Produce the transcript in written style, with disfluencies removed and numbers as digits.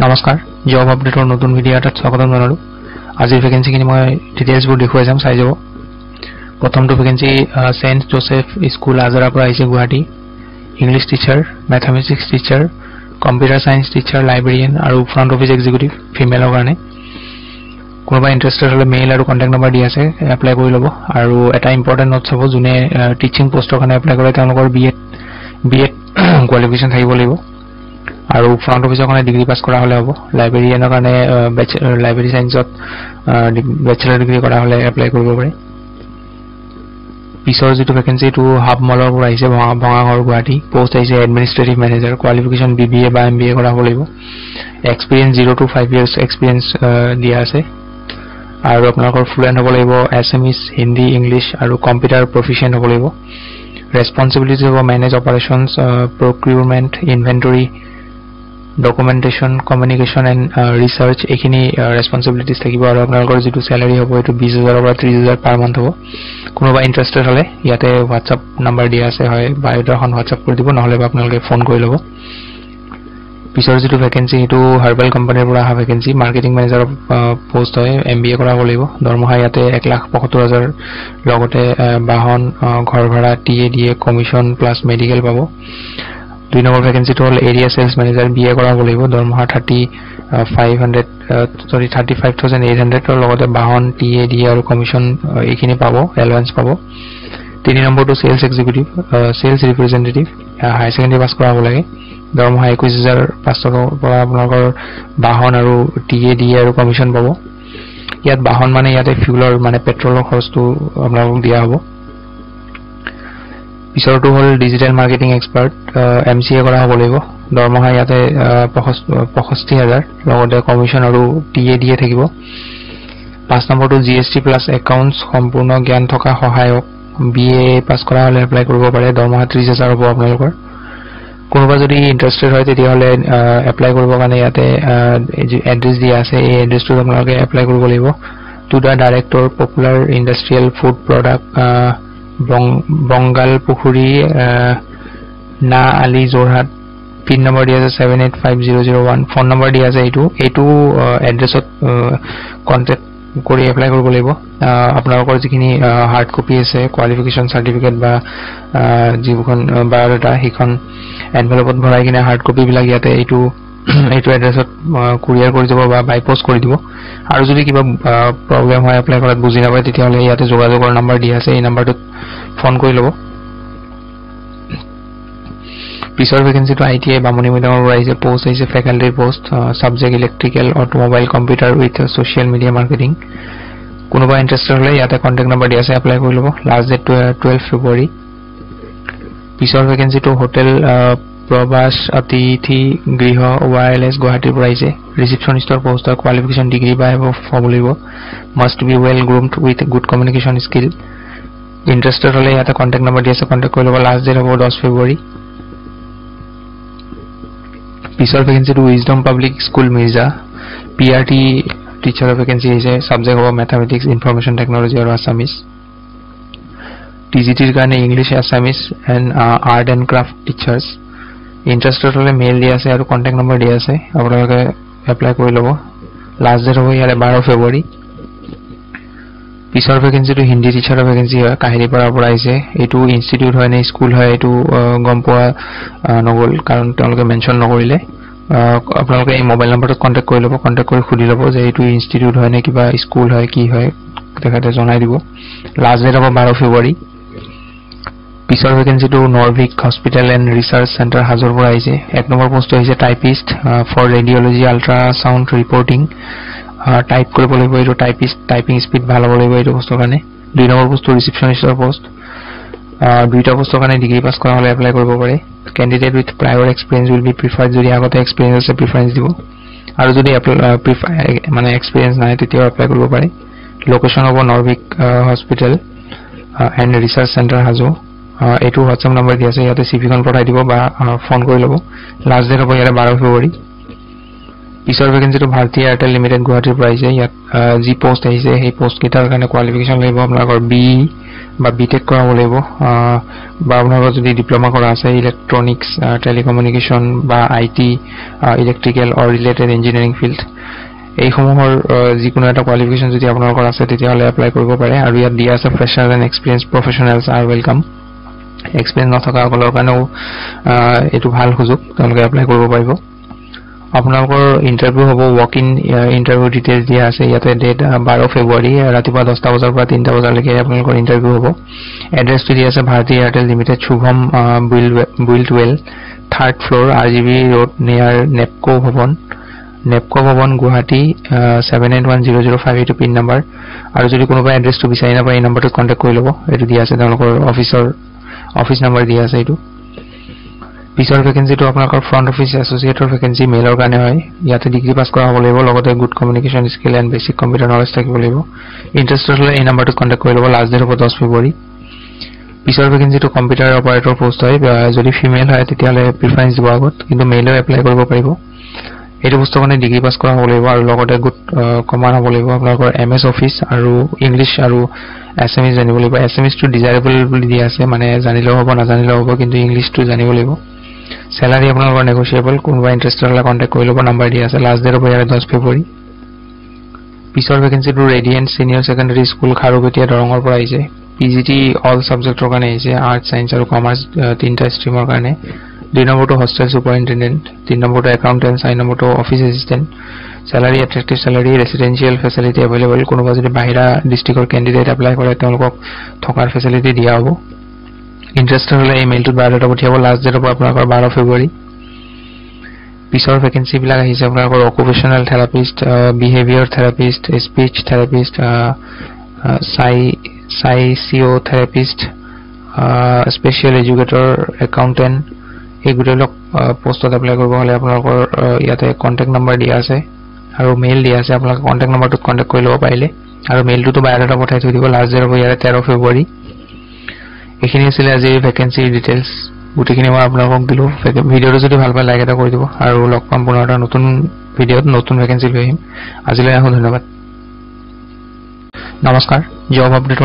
নমস্কাৰ জব আপডেটৰ নতুন ভিডিঅ' এটাত স্বাগতম জনালো আজিৰ ভেকেন্সিখিনি মই ডিটেইলছবোৰ দেখুৱাই যাম চাই যাব প্ৰথমটো ভেকেন্সি সেন্ট জোসেফ স্কুল আজৰাৰ পৰা আহিছে Guwahati English teacher mathematics teacher computer science teacher librarian আৰু ফ্ৰন্ট অফিস এক্সিকিউটিভ ফিমেলৰ কাৰণে কোনোবা ইন্টাৰেষ্টেড হলে মেইল আৰু কন্টাক্ট নম্বৰ দি আছে এপ্লাই কৰি ল'ব আৰু এটা ইম্পৰ্টেন্ট নোট চাব যোনে টিচিং পোষ্টৰ কাৰণে এপ্লাই কৰে তেওঁলোকৰ বিএড কোৱালিফিকেশন থাকিব লাগিব আৰু ফ্ৰন্ট অফিসৰ কাৰণে ডিগ্ৰী পাস কৰা হলে হ'ব লাইব্ৰেৰিয়ানৰ কাৰণে লাইব্ৰেৰী সায়েন্সত ব্যাচেলাৰ ডিগ্ৰী কৰা হলে এপ্লাই কৰিব পাৰে পিছৰ যেটো ভেকেন্সি টু হাব মলৰ পৰা আহিছে ভঙাগড় গুৱাহাটী পোষ্ট আহিছে এডমিনিষ্ট্ৰেটিভ মেনেজাৰ কোৱালিফিকেশন বিবিএ বা এমবিএ কৰা হ'ব লাগিব এক্সপেৰিয়েন্স 0 to 5 years এক্সপেৰিয়েন্স দিয়া আছে আৰু আপোনালোকৰ ফ্লুয়েন্ট হ'ব লাগিব এছএমএছ হিন্দী ইংলিশ আৰু কম্পিউটাৰ প্ৰফিচিয়েন্ট হ'ব লাগিব ৰেসপন্সিবিলিটিজ হ'ব manage operations procurement inventory documentation communication and research এখিনি ৰেসপন্সিবিলিটিজ থাকিব আৰু আপোনালোকৰ যেটো স্যালাৰি হ'ব এটো 20000 পৰা 30000 পাৰ মান্থ হ'ব কোনোবা ইন্টাৰেষ্টেড হলে ইয়াতে WhatsApp নাম্বাৰ দিয়া আছে হয় বায়োডাটাখন WhatsApp কৰি দিব নহলে আপোনালোকে ফোন কৰি ল'ব পিছৰ যেটো ভেকেন্সি এটো হাৰ্বাল কোম্পানীৰ পৰা আহা ভেকেন্সি মাৰ্কেটিং মেনেজাৰ পোষ্ট হয় এমবিএ কৰা হ'ব লাগিব দৰমহা ইয়াতে 1,75,000 লগতে বাহন ঘৰ ভাড়া টিএডিএ কমিশন প্লাস মেডিকেল পাব 2 নম্বৰ ভেকেন্সিটো হল এৰিয়া সেলস মেনেজাৰ বিএ কৰা হ'ব লাগিব দৰমহা 35,800 আৰু লগতে বাহন টিএডিএ আৰু কমিশন এইখিনি পাব এলাউন্স পাব 3 নম্বৰটো সেলস এক্সিকিউটিভ সেলস ৰিপ্ৰেজেন্টেটিভ হাই সেকেন্ডাৰী পাস কৰা হ'ব লাগে দৰমহা 21,500 পৰা আপোনালোকৰ বাহন আৰু টিএডিএ আৰু কমিশন পাব ইয়াত বাহন মানে ইয়াতে ফিউলৰ মানে পেট্ৰলৰ খৰচটো আপোনালোকক দিয়া হ'ব পিছৰটো হল ডিজিটেল মাৰ্কেটিং এক্সপাৰ্ট এমসিএ কৰা হ'ব লাগিব দৰমহা ইয়াতে 65,000 লগতে কমিশন আৰু টিএডিএ থাকিব 5 নম্বৰটো জিএসটি প্লাস একাউন্টস সম্পূৰ্ণ জ্ঞান থকা সহায়ক বিএ পাস কৰা হলে এপ্লাই কৰিব পাৰে দৰমহা 30,000 হ'ব আপোনালোকৰ কোনোবা যদি ইন্টাৰেষ্টেড হয় তেতিয়া হলে এপ্লাই কৰিব কাৰণে ইয়াতে এড্ৰেছ দিয়া আছে এই এড্ৰেছটো আপোনালোকে এপ্লাই কৰিব লাগিব to the director popular industrial food product Bongal Pukhuri Na Ali Jorhat pin number দিয়া আছে 785001 ফোন নম্বৰ দিয়া আছে এইটো এড্ৰেছত কন্টাক্ট কৰি এপ্লাই কৰিব লাগিব আপোনালোকৰ যিখিনি হাৰ্ড কপি আছে কোৱালিফিকেশন সাৰ্টিফিকেট বা যিখন বায়োডাটা হিখন এনভেলপত ভৰাই কিনে হাৰ্ড কপি বিলাক ইয়াতে এইটো এড্ৰেছত কুৰিয়াৰ কৰি দিব বা বাই পোষ্ট কৰি দিব আৰু যদি কিবা প্ৰবলেম হয় এপ্লাই কৰাত বুজি নাপায় তেতিয়া হলে ইয়াতে যোগাযোগৰ নম্বৰ দিয়া আছে এই নম্বৰটোত ফোন কৰি ল'ব পিছৰ ভেকেন্সিটো আইটিআই বামুনি মৈদামৰ পৰা আহিছে পোষ্ট আহিছে ফেকাল্টিৰ post subject electrical automobile computer with social media marketing কোনোবা ইন্টাৰেষ্টেড হলে ইয়াতে কন্টাক্ট নম্বৰ দিয়া আছে এপ্লাই কৰি ল'ব লাষ্ট ডেট 12 ফেব্ৰুৱাৰী পিছৰ ভেকেন্সিটো হোটেল প্ৰবাস অতিথি গৃহ ওয়াইএলএস গুৱাহাটীৰ পৰা আহিছে ৰিসেপশনিষ্টৰ পোষ্ট কোৱালিফিকেশন ডিগ্ৰী বা এবভ হ'ব লাগিব must be well groomed with good communication skill interested হলে ইয়াতে কন্টাক্ট নম্বৰ দিয়া আছে কন্টাক্ট কৰি ল'ব লাষ্ট ডেট হ'ব 10 ফেব্ৰুৱাৰী পিছৰ ভেকেন্সিটো wisdom public school Mirza PRT টিচাৰৰ ভেকেন্সি আছে সাবজেক্ট হ'ব মেথমেটিক্স ইনফৰমেশন টেকনলজি আৰু আসামিজ টিজিটিৰ কাৰণে English Assamese and art and craft teachers interested হলে মেইল দিয়া আছে আৰু কন্টাক্ট নম্বৰ দিয়া আছে আপোনালোকে এপ্লাই কৰি ল'ব লাষ্ট ডেট হ'ব ইয়াৰে 12 ফেব্ৰুৱাৰী পিছৰ ভেকেন্সিটো হিন্দী টিচাৰৰ ভেকেন্সি হয় কাহিনীপাৰাৰ পৰা আহিছে এইটো ইনষ্টিটিউট হয় নে স্কুল হয় এইটো গম পোৱা নগল কাৰণ তেওঁলোকে মেনশন নকৰিলে আপোনালোকে এই মোবাইল নম্বৰটোত কন্টাক্ট কৰি ল'ব কন্টাক্ট কৰি খুদি ল'ব যে এইটো ইনষ্টিটিউট হয় নে কিবা স্কুল হয় কি হয় তেখেতে জনাই দিব লাষ্ট ডেট হ'ব 12 ফেব্ৰুৱাৰী পিছৰ ভেকেন্সিটো Norvic hospital and research centre হাজোৰ পৰা আহিছে 1 নম্বৰ পোষ্ট আহিছে typist for radiology ultrasound reporting type কৰিব লাগিব এইটো টাইপিষ্ট টাইপিং স্পিড ভাল হ'ব লাগিব এইটো পোষ্টৰ কাৰণে 2 নম্বৰ পোষ্ট ৰিসেপশনিষ্টৰ পোষ্ট দুইটা পোষ্টৰ কাৰণে ডিগ্ৰী পাস কৰা হলে এপ্লাই কৰিব পাৰে candidate with প্ৰায়ৰ experience will be preferred যদি আগতে এক্সপেৰিয়েন্স আছে প্ৰিফাৰেন্স দিব আৰু যদি মানে এক্সপেৰিয়েন্স নাই তেতিয়া এপ্লাই কৰিব পাৰে লোকেশন হ'ব Norvic hospital and research centre Hajo এইটো WhatsApp নম্বৰ দিয়া আছে ইয়াতে সিভিখন পঠাই দিব বা ফোন কৰি ল'ব লাষ্ট ডেট হ'ব ইয়াৰে 12 ফেব্ৰুৱাৰী পিছৰ ভেকেন্সিটো ভাৰতী এয়াৰটেল লিমিটেড গুৱাহাটীৰ পৰা আহিছে ইয়াত যি পোষ্ট আহিছে সেই পোষ্ট কেইটাৰ কাৰণে কোৱালিফিকেশন লাগিব আপোনালোকৰ বি বা বিটেক কৰা হ'ব লাগিব বা আপোনালোকৰ যদি ডিপ্লোমা কৰা আছে ইলেক্ট্ৰনিক্স টেলিকমিউনিকেশ্যন বা IT electrical or related engineering field এই সমূহৰ যিকোনো এটা কোৱালিফিকেশ্যন যদি আপোনালোকৰ আছে তেতিয়াহ'লে এপ্লাই কৰিব পাৰে আৰু ইয়াত দিয়া আছে fresher and experience professionals are welcome experience নথকাসকলৰ কাৰণেও এইটো ভাল সুযোগ তেওঁলোকে এপ্লাই কৰিব পাৰিব আপোনালোকৰ ইণ্টাৰভিউ হ'ব ৱক ইন ইণ্টাৰভিউ ডিটেইলছ দিয়া আছে ইয়াতে ডেট 12 ফেব্ৰুৱাৰী ৰাতিপুৱা 10টা বজাৰ পৰা 3টা বজালৈকে আপোনালোকৰ ইণ্টাৰভিউ হ'ব এড্ৰেছটো দিয়া আছে Bharti Airtel limited Shubham buildwell 3rd floor RGB road near NEPCO Bhawan Guwahati 781005 এইটো পিন নম্বৰ আৰু যদি কোনোবা এড্ৰেছটো বিচাৰি নাপায় এই নম্বৰটোত কণ্টেক্ট কৰি ল'ব এইটো দিয়া আছে তেওঁলোকৰ অফিচ নম্বৰ দিয়া আছে এইটো পিছৰ ভেকেন্সিটো আপোনালোকৰ ফ্ৰণ্ট অফিচ এছ'চিয়েটৰ ভেকেন্সি মেইলৰ কাৰণে হয় ইয়াতে ডিগ্ৰী পাছ কৰা হ'ব লাগিব লগতে good communication skill and basic computer knowledge থাকিব লাগিব ইণ্টাৰেষ্টেড হ'লে এই নম্বৰটোত কণ্টেক্ট কৰি ল'ব লাষ্ট ডেট হ'ব 10 ফেব্ৰুৱাৰী পিছৰ ভেকেন্সিটো কম্পিউটাৰ অপাৰেটৰ পোষ্ট হয় যদি ফিমেল হয় তেতিয়াহ'লে প্ৰিফাৰেঞ্চ দিব আগত কিন্তু মেইলেও এপ্লাই কৰিব পাৰিব এইটো বস্তু কাৰণে ডিগ্ৰী পাছ কৰা হ'ব লাগিব আৰু লগতে গুড কমান হ'ব লাগিব আপোনালোকৰ MS অফিচ আৰু ইংলিছ আৰু এছএমএছ জানিব লাগিব এছএমএছটো ডিজাইৰেবল বুলি দিয়া আছে মানে জানিলেও হ'ব নাজানিলেও হ'ব কিন্তু ইংলিছটো জানিব লাগিব salary আপোনালোকৰ নেগোচিয়েবল কোনোবা ইন্টাৰেষ্টেড হ'লে কন্টাক্ট কৰি ল'ব নম্বৰ দিয়া আছে লাষ্ট ডেট হ'ব 10 ফেব্ৰুৱাৰী পিছৰ ভেকেন্সিটো radiant senior secondary school Kharupetia দৰঙৰ পৰা আহিছে PGT অল সাবজেক্টৰ কাৰণে আহিছে আৰ্টছ সায়েন্স আৰু কমাৰ্চ তিনটা ষ্ট্ৰীমৰ কাৰণে 2 নম্বৰটো হোষ্টেল সুপাৰিনটেন্ডেন্ট 3 নম্বৰটো একাউন্টেন্ট 4 নম্বৰটো office assistant salary attractive salary residential facility available কোনোবা যদি বাহিৰা ডিস্ট্ৰিক্টৰ ক্যান্ডিডেট এপ্লাই কৰে তেওঁলোকক থকাৰ ফেসিলিটি দিয়া হ'ব ইন্টাৰেষ্টেড হ'লে ইমেইলটো বায়োডাটা পঠিয়াব লাষ্ট ডেট হ'ব আপোনালোকৰ 12 ফেব্ৰুৱাৰী পিছৰ ভেকেন্সি বিলাক আহিছে আপোনালোকৰ occupational therapist behaviour therapist speech therapist psycho therapist special educator accountant এই গুটেলক পোষ্টত এপ্লাই কৰিব হ'লে আপোনালোকৰ ইয়াতে কন্টাক্ট নম্বৰ দিয়া আছে আৰু মেইল দিয়া আছে আপোনালোকে কন্টাক্ট নম্বৰটোত কন্টাক্ট কৰি ল'ব পাৰিলে আৰু মেইলটো বায়োডাটা পঠাই থৈ দিব লাষ্ট ডেট হ'ব 13 ফেব্ৰুৱাৰী এখিনি আছিল আজি ভেকেন্সি ডিটেইলছ গুটেখিনি মই আপোনালোকক দিলো ভিডিওটো যদি ভাল পায় লাইক এটা কৰি দিব আৰু লগ পাম পুনৰ এটা নতুন ভিডিওত নতুন ভেকেন্সি লৈ আহিম আজিলৈ ধন্যবাদ নমস্কাৰ জব আপডেটৰ